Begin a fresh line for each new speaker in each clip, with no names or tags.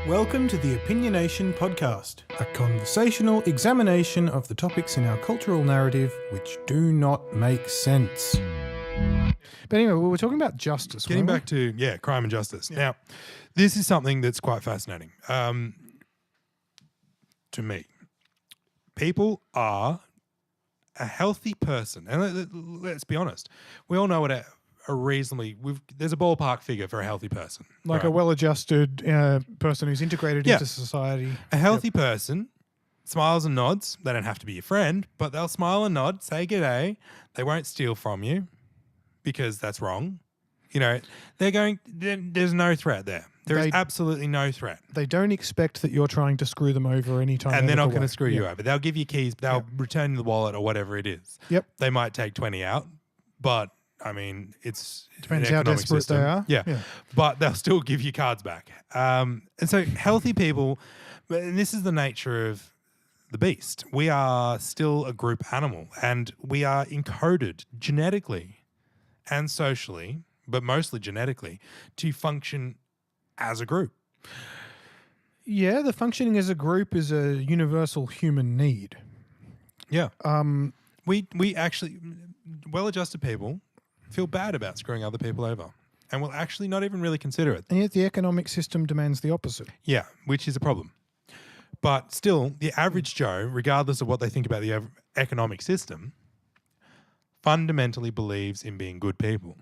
Welcome to the OpinioNation podcast, a conversational examination of the topics in our cultural narrative which do not make sense. But anyway, we were talking about justice.
Getting
weren't
back to, crime and justice. Now, this is something that's quite fascinating to me. People are a healthy person. And let's be honest. We all know what there's a ballpark figure for a healthy person.
we? Like
right?
a well-adjusted person who's integrated into society.
A healthy person smiles and nods. They don't have to be your friend, but they'll smile and nod, say g'day. They won't steal from you because that's wrong. You know, there's no threat there. There is absolutely no threat.
They don't expect that you're trying to screw them over anytime.
And they're not going to screw you over. They'll give you keys. They'll return the wallet or whatever it is.
Yep.
They might take 20 out, but I mean, it's
Depends
an
how
economic
desperate
system.
they are.
Yeah. But they'll still give you cards back. And so healthy people, and this is the nature of the beast. We are still a group animal, and we are encoded genetically and socially, but mostly genetically, to function as a group.
Yeah, the functioning as a group is a universal human need.
Yeah. We actually, well-adjusted people feel bad about screwing other people over and will actually not even really consider it.
And yet the economic system demands the opposite.
Yeah, which is a problem. But still, the average Joe, regardless of what they think about the economic system, fundamentally believes in being good people.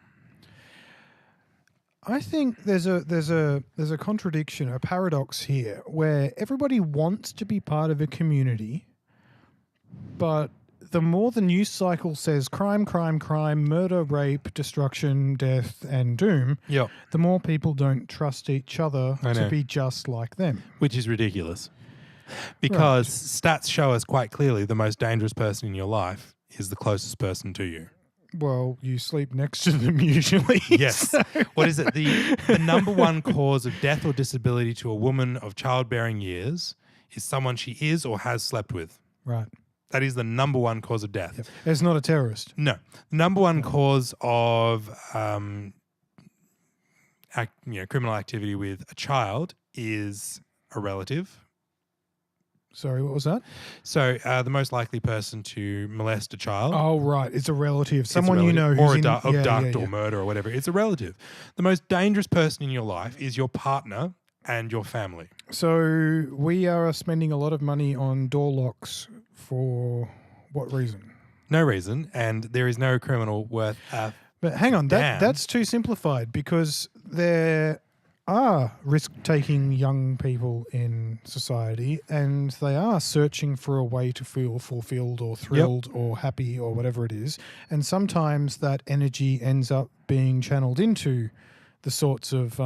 I think there's a contradiction, a paradox here, where everybody wants to be part of a community, but the more the news cycle says crime, murder, rape, destruction, death, and doom, the more people don't trust each other to be just like them.
Which is ridiculous. Because stats show us quite clearly the most dangerous person in your life is the closest person to you.
Well, you sleep next to them usually.
Yes. What is it? The number one cause of death or disability to a woman of childbearing years is someone she is or has slept with.
Right.
That is the number one cause of death.
Yep. It's not a terrorist.
No. Number one cause of criminal activity with a child is a relative.
Sorry, what was that?
So the most likely person to molest a child.
Oh, right. It's a relative. Someone you know
who's
who's
abduct or murder or whatever. It's a relative. The most dangerous person in your life is your partner and your family.
So we are spending a lot of money on door locks for what reason?
No reason, and there is no criminal worth a
But hang on,
damn.
that's too simplified because there are risk-taking young people in society and they are searching for a way to feel fulfilled or thrilled or happy or whatever it is. And sometimes that energy ends up being channeled into the sorts of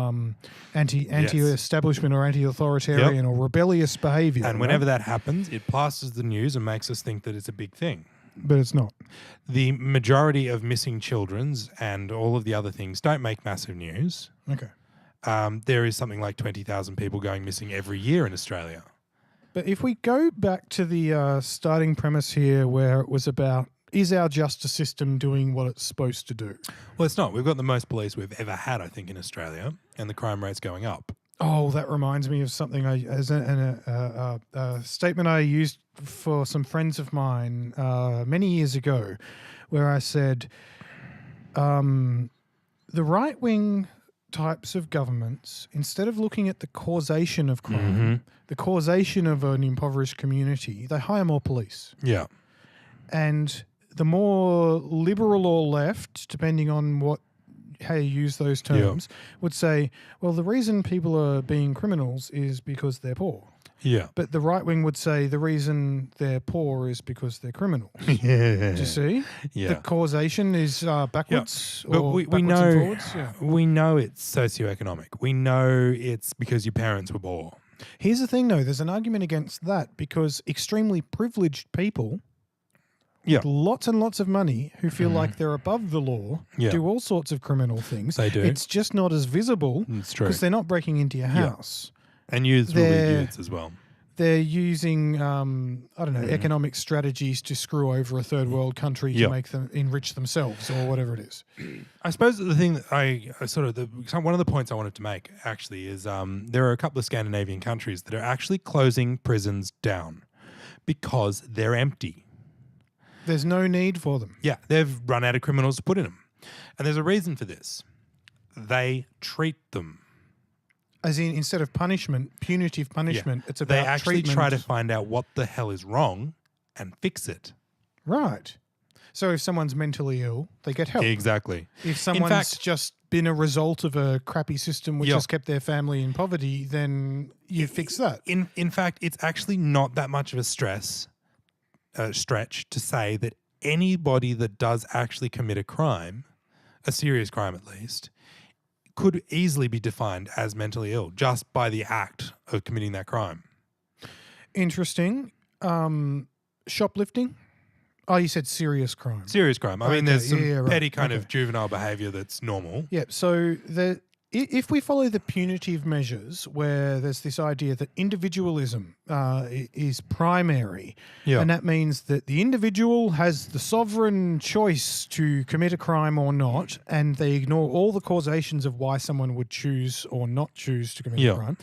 anti-establishment or anti-authoritarian or rebellious behaviour.
And whenever that happens, it plasters the news and makes us think that it's a big thing.
But it's not.
The majority of missing children's and all of the other things don't make massive news.
Okay.
There is something like 20,000 people going missing every year in Australia.
But if we go back to the starting premise here where it was about, is our justice system doing what it's supposed to do?
Well, it's not. We've got the most police we've ever had, I think, in Australia, and the crime rate's going up.
Oh, that reminds me of something a statement I used for some friends of mine many years ago where I said the right-wing types of governments, instead of looking at the causation of crime, the causation of an impoverished community, they hire more police.
Yeah.
And the more liberal or left, depending on how you use those terms, would say, well, the reason people are being criminals is because they're poor.
Yeah.
But the right wing would say the reason they're poor is because they're criminals.
Yeah.
Do you see?
Yeah.
The causation is backwards
But
or
we
backwards
know,
and forwards. Yeah.
We know it's socioeconomic. We know it's because your parents were poor.
Here's the thing, though. There's an argument against that because extremely privileged people with lots and lots of money who feel like they're above the law do all sorts of criminal things.
They do.
It's just not as visible
It's true.
because they're not breaking into your house.
And youths will be youths as well.
they're using, I don't know, economic strategies to screw over a third world country to make them enrich themselves or whatever it is.
I suppose the thing that one of the points I wanted to make actually is there are a couple of Scandinavian countries that are actually closing prisons down because they're empty.
There's no need for them.
Yeah, they've run out of criminals to put in them. And there's a reason for this. They treat them.
As in, instead of punishment, punitive punishment, it's about
They actually
treatment.
try to find out what the hell is wrong and fix it.
Right. So if someone's mentally ill, they get help.
Exactly.
If someone's just been a result of a crappy system which has kept their family in poverty, then you fix that.
In fact, it's actually not that much of a stretch to say that anybody that does actually commit a crime, a serious crime at least, could easily be defined as mentally ill just by the act of committing that crime.
Interesting. Shoplifting? Oh, you said serious crime.
Serious crime. I mean, there's some petty kind of
Okay.
juvenile behaviour that's normal.
Yeah, so if we follow the punitive measures where there's this idea that individualism is primary, and that means that the individual has the sovereign choice to commit a crime or not, and they ignore all the causations of why someone would choose or not choose to commit a crime,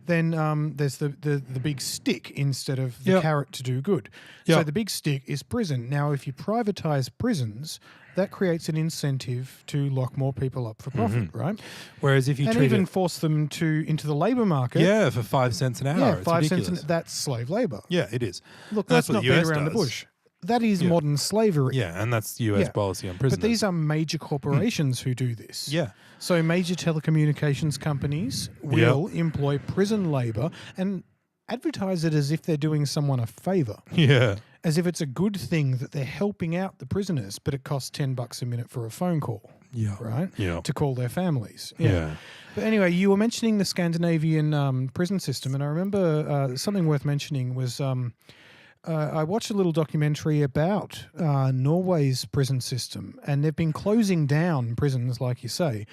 then there's the big stick instead of the carrot to do good. So the big stick is prison. Now, if you privatize prisons, that creates an incentive to lock more people up for profit, right?
Whereas if you
and
treat
even
it,
force them into the labour market.
for 5 cents an hour,
Yeah,
it's
5 cents.
ridiculous.
That's slave labour.
Yeah, it is.
Look,
And
let's
what
not
the
beat
US
around the
does.
bush. That is modern slavery.
Yeah, and that's US policy on prisoners.
But these are major corporations who do this.
Yeah.
So major telecommunications companies will employ prison labour and advertise it as if they're doing someone a favour.
Yeah.
As if it's a good thing that they're helping out the prisoners, but it costs $10 a minute for a phone call.
Yeah.
Right?
Yeah.
To call their families.
Yeah.
But anyway, you were mentioning the Scandinavian prison system, and I remember something worth mentioning was I watched a little documentary about Norway's prison system, and they've been closing down prisons, like you say.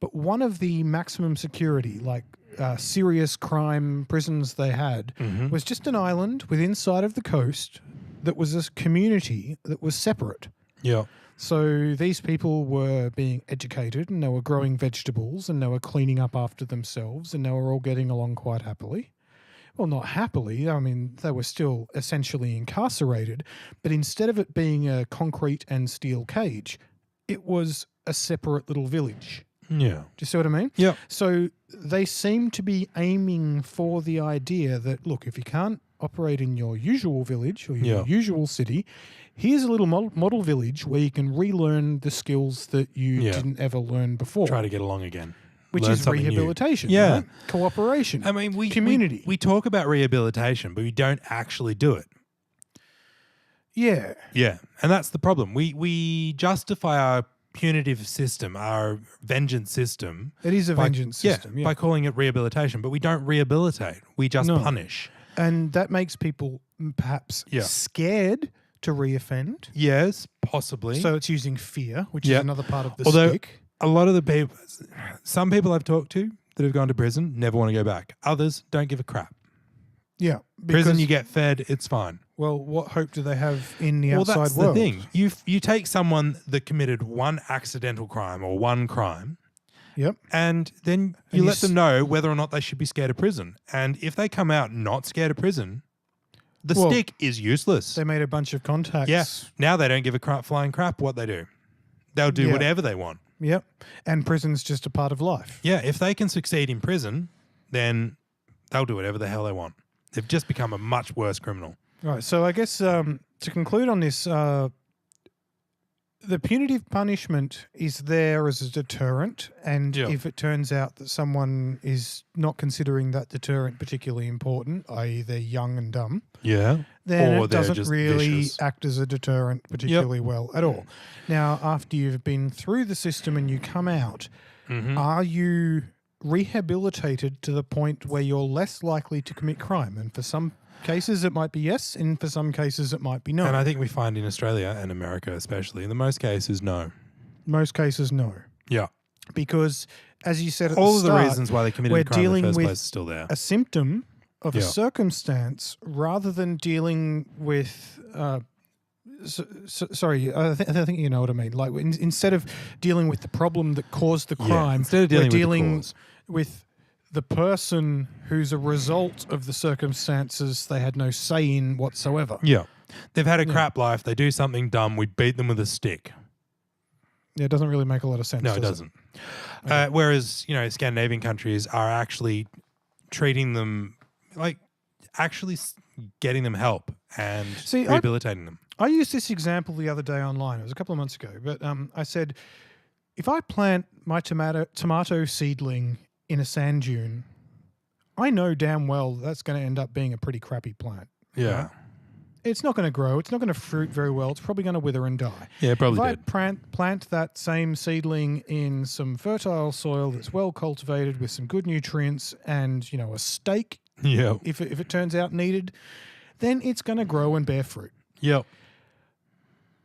But one of the maximum security, serious crime prisons they had was just an island within sight of the coast that was a community that was separate.
Yeah.
So these people were being educated and they were growing vegetables and they were cleaning up after themselves and they were all getting along quite happily. Well, not happily. I mean, they were still essentially incarcerated, but instead of it being a concrete and steel cage, it was a separate little village.
Yeah.
Do you see what I mean?
Yeah.
So they seem to be aiming for the idea that, look, if you can't operate in your usual village or your usual city, here's a little model village where you can relearn the skills that you didn't ever learn before.
Try to get along again.
Which
Learn
is
something new.
rehabilitation,
Yeah.
right? Cooperation.
I mean,
community.
We talk about rehabilitation, but we don't actually do it.
Yeah.
Yeah. And that's the problem. We justify our punitive system, our vengeance system.
It is a vengeance system,
by calling it rehabilitation, but we don't rehabilitate. We just punish.
And that makes people perhaps scared to reoffend.
Yes, possibly.
So it's using fear, which is another part of the
Although,
stick.
a lot of the people, some people I've talked to that have gone to prison never want to go back. Others don't give a crap.
Yeah.
Prison, you get fed, it's fine.
Well, what hope do they have in the outside
that's
world?
the thing. You take someone that committed one accidental crime or one crime, and then you let them know whether or not they should be scared of prison. And if they come out not scared of prison, the stick is useless.
They made a bunch of contacts.
Yeah. Now they don't give a flying crap what they do. They'll do whatever they want.
Yep. And prison's just a part of life.
Yeah. If they can succeed in prison, then they'll do whatever the hell they want. They've just become a much worse criminal.
Right. So I guess to conclude on this, the punitive punishment is there as a deterrent, and if it turns out that someone is not considering that deterrent particularly important, i.e. they're young and dumb,
then
it doesn't really act as a deterrent particularly well at all. Now, after you've been through the system and you come out, are you rehabilitated to the point where you're less likely to commit crime? And for some cases it might be yes, and for some cases it might be no.
And I think we find in Australia and America especially, in the most cases, no.
Most cases, no.
Yeah.
Because, as you said at
all
the
of
start,
the reasons why they committed
we're
the crime in
dealing
the first
with
place is still there.
a symptom of a circumstance rather than dealing with. Sorry, I think you know what I mean. Like instead of dealing with the problem that caused the crime,
instead of dealing
we're
with the
dealing
cause.
with the person who's a result of the circumstances they had no say in whatsoever.
Yeah. They've had a crap life. They do something dumb. We beat them with a stick.
Yeah, it doesn't really make a lot of sense.
No, it
does
doesn't. Okay. Whereas, Scandinavian countries are actually treating them like actually getting them help and rehabilitating them.
I used this example the other day online. It was a couple of months ago. But I said, if I plant my tomato seedling in a sand dune, I know damn well that's going to end up being a pretty crappy plant.
Yeah.
Right? It's not going to grow. It's not going to fruit very well. It's probably going to wither and die.
Yeah, probably
If I plant that same seedling in some fertile soil that's well cultivated with some good nutrients and, a stake, if it turns out needed, then it's going to grow and bear fruit.
Yep.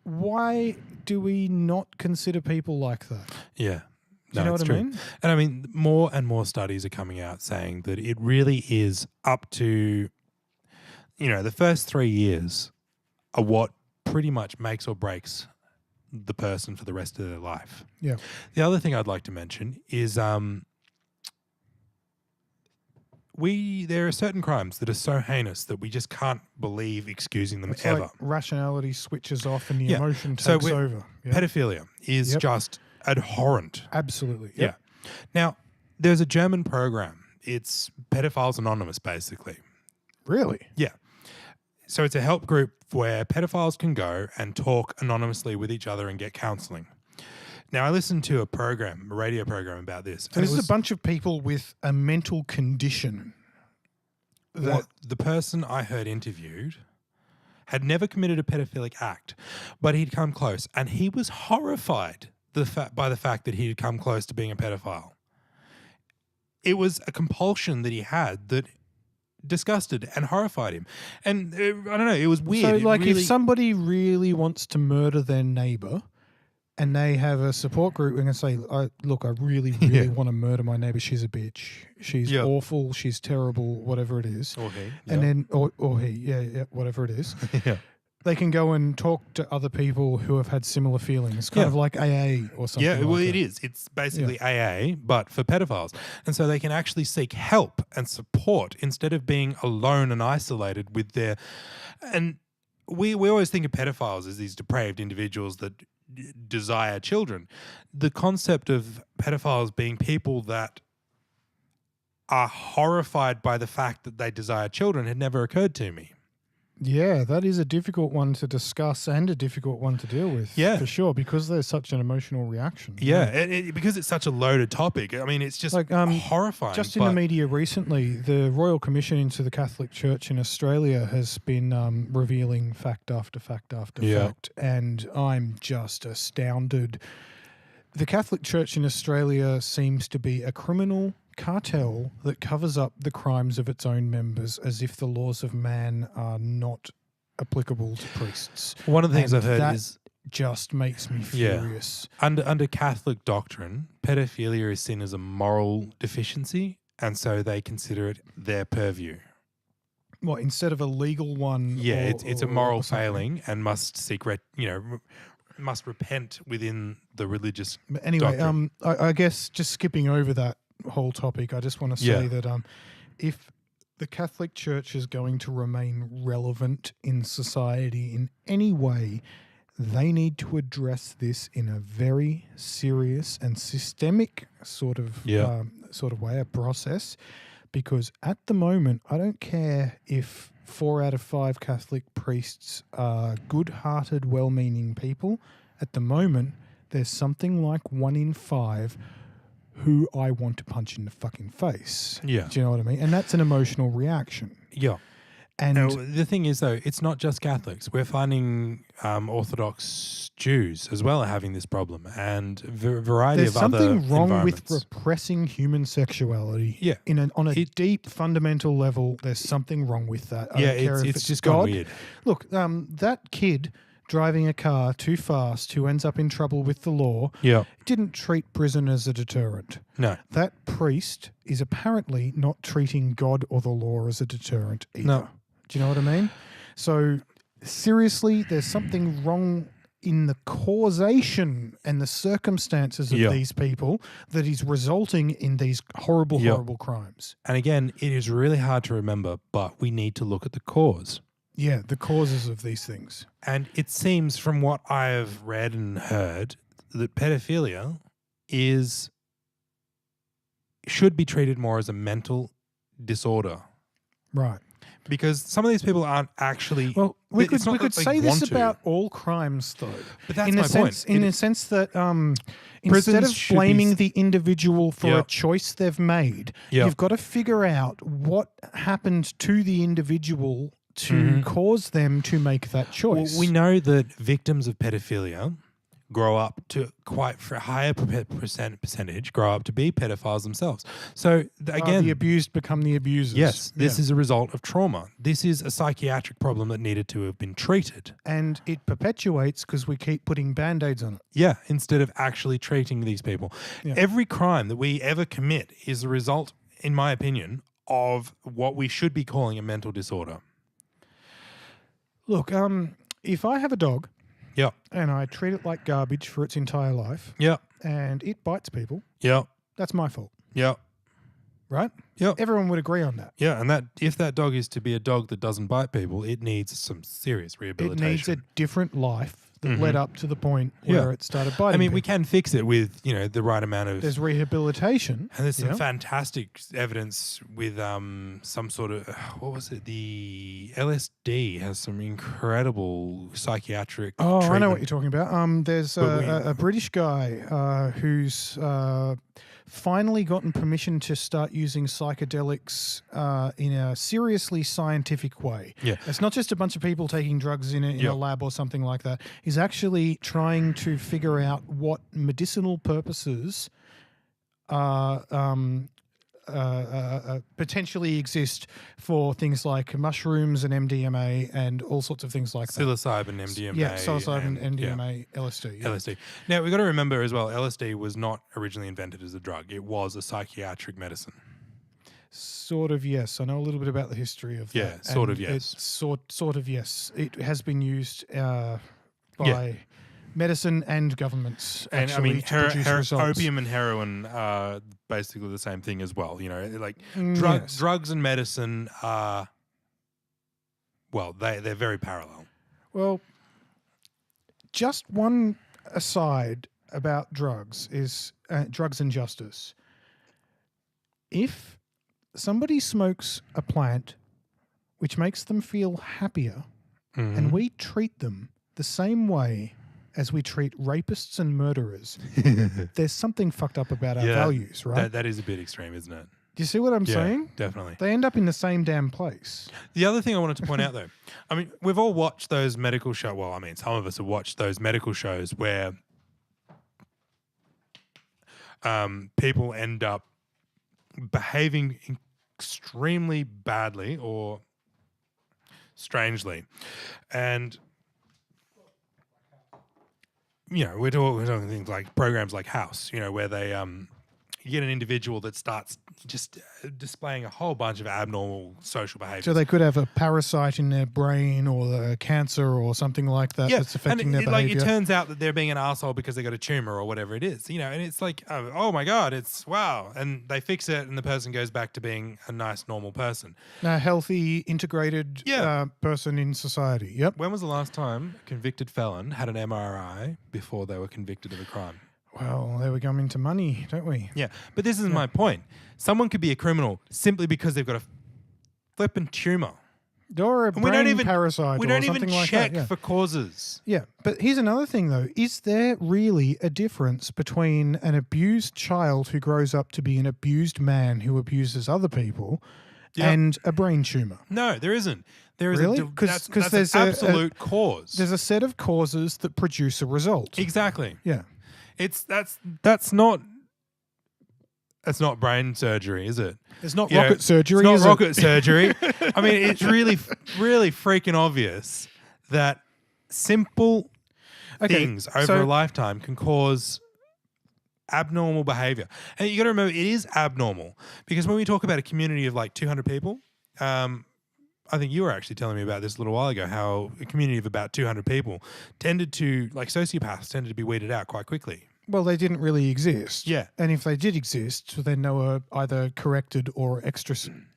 Why do we not consider people like that?
Yeah.
Do you know what I mean?
And I mean, more and more studies are coming out saying that it really is up to, the first 3 years are what pretty much makes or breaks the person for the rest of their life.
Yeah.
The other thing I'd like to mention is there are certain crimes that are so heinous that we just can't believe excusing them
it's
ever.
Like rationality switches off and the emotion takes over. Yeah.
Pedophilia is just abhorrent.
Absolutely.
Yep. Yeah. Now, there's a German program. It's Pedophiles Anonymous, basically.
Really?
Yeah. So it's a help group where pedophiles can go and talk anonymously with each other and get counselling. Now, I listened to a radio program about this.
So this is a bunch of people with a mental condition.
The person I heard interviewed had never committed a pedophilic act, but he'd come close, and he was horrified by the fact that he had come close to being a pedophile. It was a compulsion that he had that disgusted and horrified him. And I don't know, it was weird.
So, if somebody really wants to murder their neighbour and they have a support group and can say, look, I really, really want to murder my neighbour. She's a bitch. She's awful. She's terrible, whatever it is.
Or he.
And then, or he, whatever it is.
Yeah.
They can go and talk to other people who have had similar feelings, kind of like AA or something.
Yeah, well,
like
it is. It's basically AA, but for pedophiles. And so they can actually seek help and support instead of being alone and isolated with their... And we always think of pedophiles as these depraved individuals that desire children. The concept of pedophiles being people that are horrified by the fact that they desire children had never occurred to me.
Yeah, that is a difficult one to discuss and a difficult one to deal with.
Yeah.
For sure, because there's such an emotional reaction.
Yeah, because it's such a loaded topic. I mean, it's just horrifying.
Just in the media recently, the Royal Commission into the Catholic Church in Australia has been revealing fact after fact after fact, and I'm just astounded. The Catholic Church in Australia seems to be a criminal cartel that covers up the crimes of its own members as if the laws of man are not applicable to priests.
One of the things I've heard is
just makes me furious.
Under Catholic doctrine, pedophilia is seen as a moral deficiency, and so they consider it their purview.
What, instead of a legal one?
Yeah, it's a moral failing and must seek must repent within the religious.
But anyway,
doctrine.
I guess just skipping over that whole topic, I just want to say that if the Catholic Church is going to remain relevant in society in any way, they need to address this in a very serious and systemic sort of way, a process. Because at the moment, I don't care if 4 out of 5 Catholic priests are good-hearted, well-meaning people. At the moment, there's something like 1 in 5 who I want to punch in the fucking face.
Yeah.
Do you know what I mean? And that's an emotional reaction.
Yeah.
And
the thing is, though, it's not just Catholics. We're finding Orthodox Jews as well are having this problem, and a variety of other
There's something wrong
environments.
with repressing human sexuality.
Yeah.
On a deep, fundamental level, there's something wrong with that. I don't care if
it's just
God.
gone weird.
Look, that kid driving a car too fast who ends up in trouble with the law
Yeah.
didn't treat prison as a deterrent.
No.
That priest is apparently not treating God or the law as a deterrent either.
No.
Do you know what I mean? So seriously, there's something wrong in the causation and the circumstances of these people that is resulting in these horrible, horrible crimes.
And again, it is really hard to remember, but we need to look at the cause.
Yeah, the causes of these things.
And it seems from what I have read and heard that pedophilia should be treated more as a mental disorder.
Right.
Because some of these people aren't actually.
Well, we could say this about all crimes, though.
But that's my point.
In a sense that instead of blaming the individual for a choice they've made, you've got to figure out what happened to the individual to cause them to make that choice.
Well, we know that victims of pedophilia grow up to quite for a higher percentage grow up to be pedophiles themselves. So again,
the abused become the abusers.
Yes, this is a result of trauma. This is a psychiatric problem that needed to have been treated.
And it perpetuates because we keep putting Band-Aids on it.
Yeah, instead of actually treating these people. Yeah. Every crime that we ever commit is the result, in my opinion, of what we should be calling a mental disorder.
Look, if I have a dog
yeah,
and I treat it like garbage for its entire life
yeah,
and it bites people,
yeah,
that's my fault.
Yeah.
Right?
Yeah.
Everyone would agree on that.
Yeah, and that if that dog is to be a dog that doesn't bite people, it needs some serious rehabilitation.
It needs a different life that led up to the point where it started biting.
I mean,
people.
we can fix it with, the right amount of...
There's rehabilitation.
And there's some fantastic evidence with some sort of... what was it? The LSD has some incredible psychiatric treatment.
I know what you're talking about. There's a British guy who's... finally gotten permission to start using psychedelics in a seriously scientific way.
Yeah.
It's not just a bunch of people taking drugs in a lab or something like that. He's actually trying to figure out what medicinal purposes potentially exist for things like mushrooms and MDMA and all sorts of things like that.
Psilocybin, MDMA.
Yeah, psilocybin, MDMA, LSD. Yeah.
LSD. Now, we've got to remember as well, LSD was not originally invented as a drug. It was a psychiatric medicine.
Sort of, yes. I know a little bit about the history of that.
Yeah, sort of, yes.
It's sort of, yes. It has been used by medicine and governments.
And
actually,
I mean,
to produce results.
opium and heroin are basically the same thing as well. Drugs and medicine are, they're very parallel.
Well, just one aside about drugs is drugs and justice. If somebody smokes a plant which makes them feel happier, and we treat them the same way as we treat rapists and murderers, there's something fucked up about our values, right?
That is a bit extreme, isn't it?
Do you see what I'm saying?
Definitely.
They end up in the same damn place.
The other thing I wanted to point out, though, I mean, we've all watched those medical shows. Well, I mean, some of us have watched those medical shows where people end up behaving extremely badly or strangely. And... we're talking things like programs like House, where they you get an individual that starts just displaying a whole bunch of abnormal social behaviors.
So they could have a parasite in their brain or a cancer or something like that that's affecting their behavior.
It turns out that they're being an asshole because they got a tumor or whatever it is, and it's like, oh my God, it's wow. And they fix it and the person goes back to being a nice, normal person.
A healthy, integrated person in society. Yep.
When was the last time a convicted felon had an MRI before they were convicted of a crime?
Well, there we come into money, don't we?
Yeah, but this is my point. Someone could be a criminal simply because they've got a flippin' tumor.
Or a brain parasite
we
or
don't
something
even
like
check
that. Yeah.
for causes.
Yeah, but here's another thing, though. Is there really a difference between an abused child who grows up to be an abused man who abuses other people and a brain tumor?
No, there isn't. There is
really?
Because
there's
an absolute cause.
There's a set of causes that produce a result.
Exactly.
Yeah.
That's not brain surgery, is it?
It's not rocket surgery.
It's not rocket surgery. I mean, it's really, really freaking obvious that simple
Okay,
things over
so-
a lifetime can cause abnormal behavior. And you got to remember, it is abnormal because when we talk about a community of like 200 people, I think you were actually telling me about this a little while ago, how a community of about 200 people sociopaths tended to be weeded out quite quickly.
Well, they didn't really exist.
Yeah.
And if they did exist, then they were either corrected or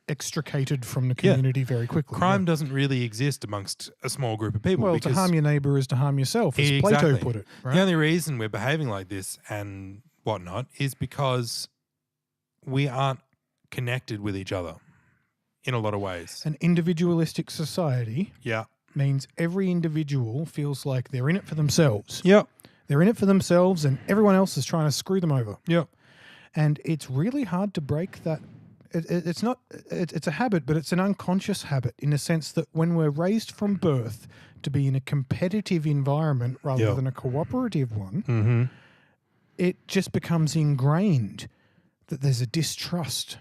extricated from the community very quickly.
Crime doesn't really exist amongst a small group of people.
Well,
because
to harm your neighbour is to harm yourself, as
Exactly.
Plato put it. Right?
The only reason we're behaving like this and whatnot is because we aren't connected with each other in a lot of ways.
An individualistic society
Yeah.
means every individual feels like they're in it for themselves.
Yep.
They're in it for themselves and everyone else is trying to screw them over.
Yep.
And it's really hard to break that. It's not, it's a habit, but it's an unconscious habit in the sense that when we're raised from birth to be in a competitive environment rather
Yep.
than a cooperative one,
Mm-hmm.
it just becomes ingrained that there's a distrust.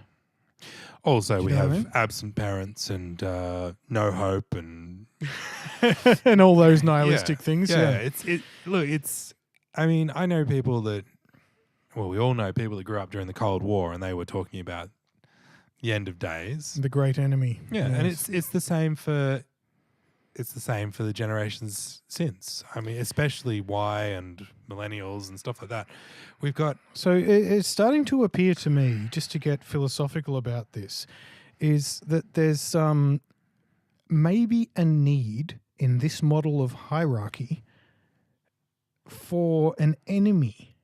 Also, we
know what
have
I mean?
absent parents and no hope and
And all those nihilistic things. Yeah.
I mean, I know people that, well, we all know people that grew up during the Cold War and they were talking about the end of days.
The great enemy.
Yeah, and
Yes.
it's the same for the generations since. I mean, especially Y and millennials and stuff like that. We've got
So it's starting to appear to me, just to get philosophical about this, is that there's maybe a need in this model of hierarchy for an enemy,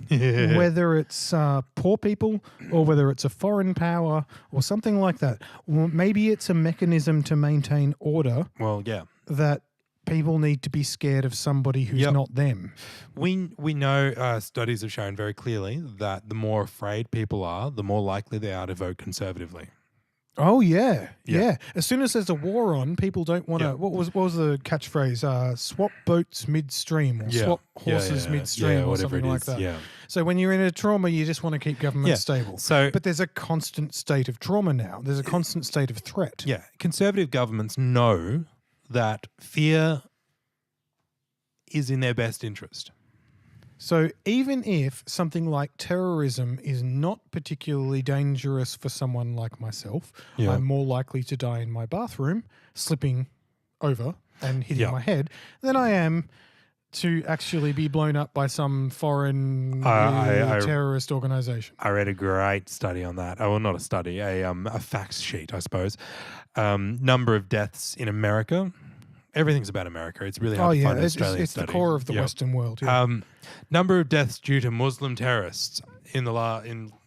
whether it's poor people or whether it's a foreign power or something like that. Or maybe it's a mechanism to maintain order
well, yeah.
that people need to be scared of somebody who's
Yep.
not them.
We know studies have shown very clearly that the more afraid people are, the more likely they are to vote conservatively.
Oh yeah,
Yeah.
yeah. As soon as there's a war on, people don't want to.
Yeah.
What was the catchphrase? Swap boats midstream or swap horses midstream or
whatever
something
it
like
is.
that.
Yeah.
So when you're in a trauma, you just want to keep government
Yeah.
stable.
So
But there's a constant state of trauma now. There's a constant state of threat.
yeah, conservative governments know that fear is in their best interest.
So even if something like terrorism is not particularly dangerous for someone like myself,
Yeah.
I'm more likely to die in my bathroom, slipping over and hitting
Yeah.
my head, than I am to actually be blown up by some foreign
I-
terrorist organization.
I read a great study on that. Oh, well, not a study, a facts sheet, I suppose. Number of deaths in America. Everything's about America. It's really hard to find an Australian
it's the
study.
core of the
Yep.
Western world. Yeah.
Number of deaths due to Muslim terrorists in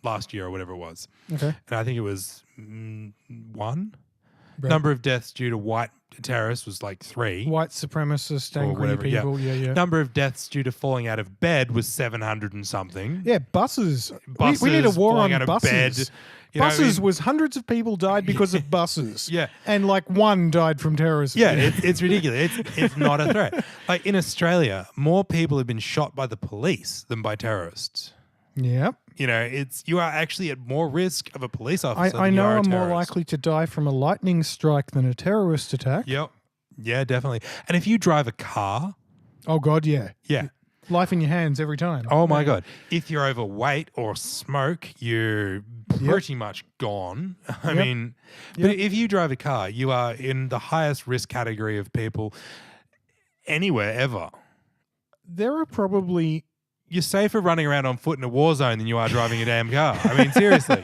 last year or whatever it was,
Okay.
and I think it was 1.
Right.
Number of deaths due to white terrorists was like 3.
White supremacist,
Or
angry
whatever, yeah.
people. Yeah.
Number of deaths due to falling out of bed was 700 and something.
Yeah, buses.
Buses
We need a war
falling
on
out of
buses.
bed. You know what I
Buses
mean?
was hundreds of people died because of buses.
Yeah.
And like one died from terrorism.
Yeah, it's ridiculous. It's not a threat. Like in Australia, more people have been shot by the police than by terrorists.
Yep.
You know, you are actually at more risk of a police officer.
I
than you
know
are a
I'm more
terrorist.
likely to die from a lightning strike than a terrorist attack.
Yep. Yeah, definitely. And if you drive a car,
Oh, God, yeah.
yeah.
Life in your hands every time.
Oh my God. If you're overweight or smoke, you're pretty much gone. I
Yep.
mean, but if you drive a car, you are in the highest risk category of people anywhere ever.
There are probably...
You're safer running around on foot in a war zone than you are driving a damn car. I mean, seriously.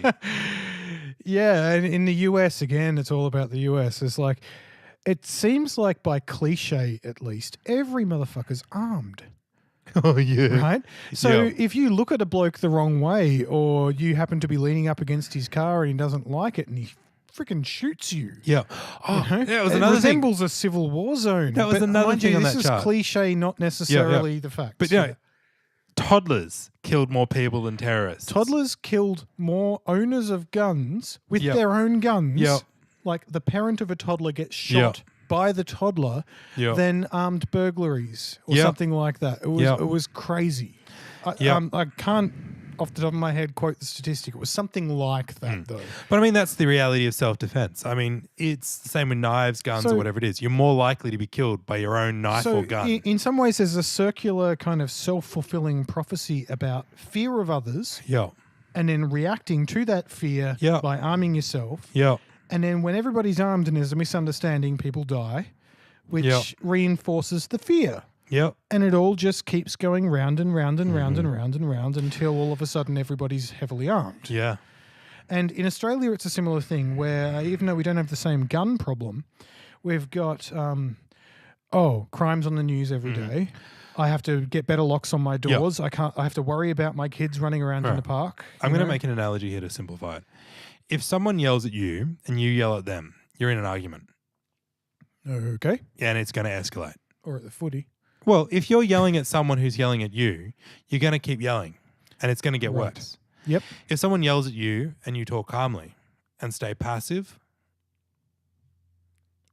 Yeah, and in the US, again, it's all about the US. It's like... It seems like by cliche, at least, every motherfucker's armed.
Oh, yeah.
Right? So
Yeah.
if you look at a bloke the wrong way or you happen to be leaning up against his car and he doesn't like it and he freaking shoots you.
Yeah. Oh,
You know?
yeah, it was
It
another thing.
resembles a civil war zone.
That was
But
another
mind you,
thing on
this
that
is
chart.
cliche, not necessarily the facts.
But yeah, toddlers killed more people than terrorists.
Toddlers killed more owners of guns with
Yep.
their own guns.
Yep.
Like the parent of a toddler gets shot by the toddler
Yep.
than armed burglaries or
Yep.
something like that. It was
Yep.
it was crazy.
Yep.
I can't off the top of my head quote the statistic. It was something like that, though.
But I mean, that's the reality of self-defense. I mean, it's the same with knives, guns,
So-
or whatever it is. You're more likely to be killed by your own knife
So
or gun.
in some ways, there's a circular kind of self-fulfilling prophecy about fear of others
Yeah.
and then reacting to that fear
Yeah.
by arming yourself.
Yeah.
And then when everybody's armed and there's a misunderstanding, people die, which
Yeah.
reinforces the fear.
Yeah.
And it all just keeps going round and round and round and round and round until all of a sudden everybody's heavily armed.
Yeah.
And in Australia, it's a similar thing where even though we don't have the same gun problem, we've got, crimes on the news every day. I have to get better locks on my doors. I have to worry about my kids running around in the park.
I'm going to make an analogy here to simplify it. If someone yells at you and you yell at them, you're in an argument.
Okay.
And it's going to escalate.
Or at the footy.
Well, if you're yelling at someone who's yelling at you, you're going to keep yelling and it's going to get
Right.
worse.
Yep.
If someone yells at you and you talk calmly and stay passive,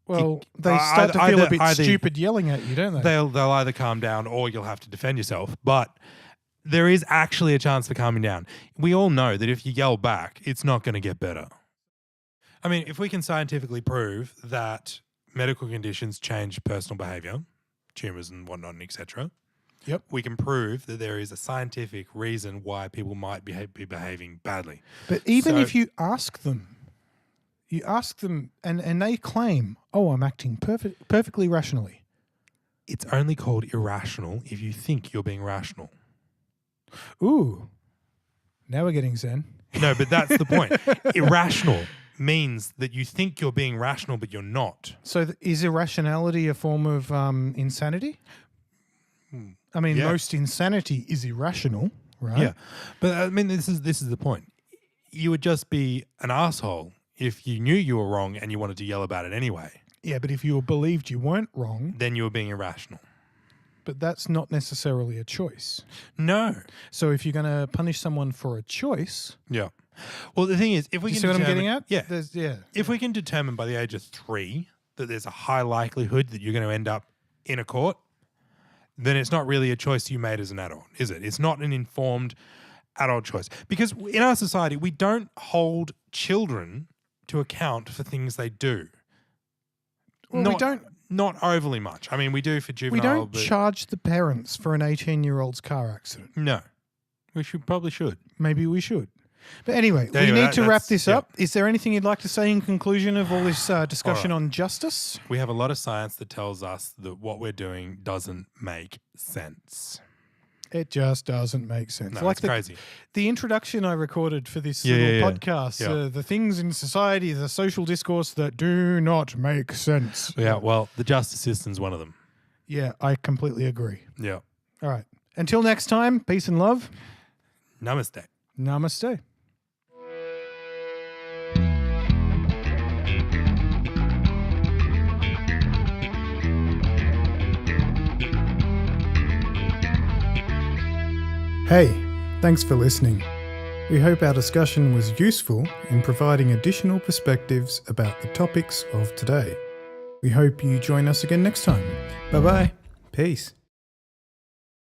Well, they start to feel a bit stupid yelling at you, don't they?
they'll either calm down or you'll have to defend yourself. But there is actually a chance for calming down. We all know that if you yell back, it's not going to get better. I mean, if we can scientifically prove that medical conditions change personal behavior, tumors and whatnot, and etc.
Yep.
We can prove that there is a scientific reason why people might be behaving badly.
But even
So-
if you ask them and they claim, I'm acting perfectly rationally.
It's only called irrational if you think you're being rational.
Ooh. Now we're getting zen.
No, but that's the point. Irrational means that you think you're being rational, but you're not.
So is irrationality a form of insanity? I mean,
Yeah.
most insanity is irrational, right?
Yeah. But I mean, this is the point. You would just be an asshole if you knew you were wrong and you wanted to yell about it anyway.
Yeah, but if you believed you weren't wrong,
Then you were being irrational.
but that's not necessarily a choice.
No.
So if you're going to punish someone for a choice,
Yeah. Well, the thing is, if we
you
can
see what I'm
determine-
getting at?
Yeah. If we can determine by the age of 3 that there's a high likelihood that you're going to end up in a court, then it's not really a choice you made as an adult, is it? It's not an informed adult choice. Because in our society, we don't hold children to account for things they do.
Well, we don't.
Not overly much. I mean, we do for juvenile.
We don't
but
charge the parents for an 18-year-old's car accident.
No. We probably should.
Maybe we should. But anyway, we
Anyway,
need to wrap
that's-
this
yeah.
up. Is there anything you'd like to say in conclusion of all this discussion on justice?
We have a lot of science that tells us that what we're doing doesn't make sense.
It just doesn't make sense.
No, it's crazy.
The introduction I recorded for this
Yeah,
little
yeah, yeah.
podcast,
Yeah.
the things in society, the social discourse that do not make sense.
Yeah, well, the justice system's one of them.
Yeah, I completely agree.
Yeah.
All right. Until next time, peace and love.
Namaste.
Namaste. Hey, thanks for listening. We hope our discussion was useful in providing additional perspectives about the topics of today. We hope you join us again next time. Bye-bye. Peace.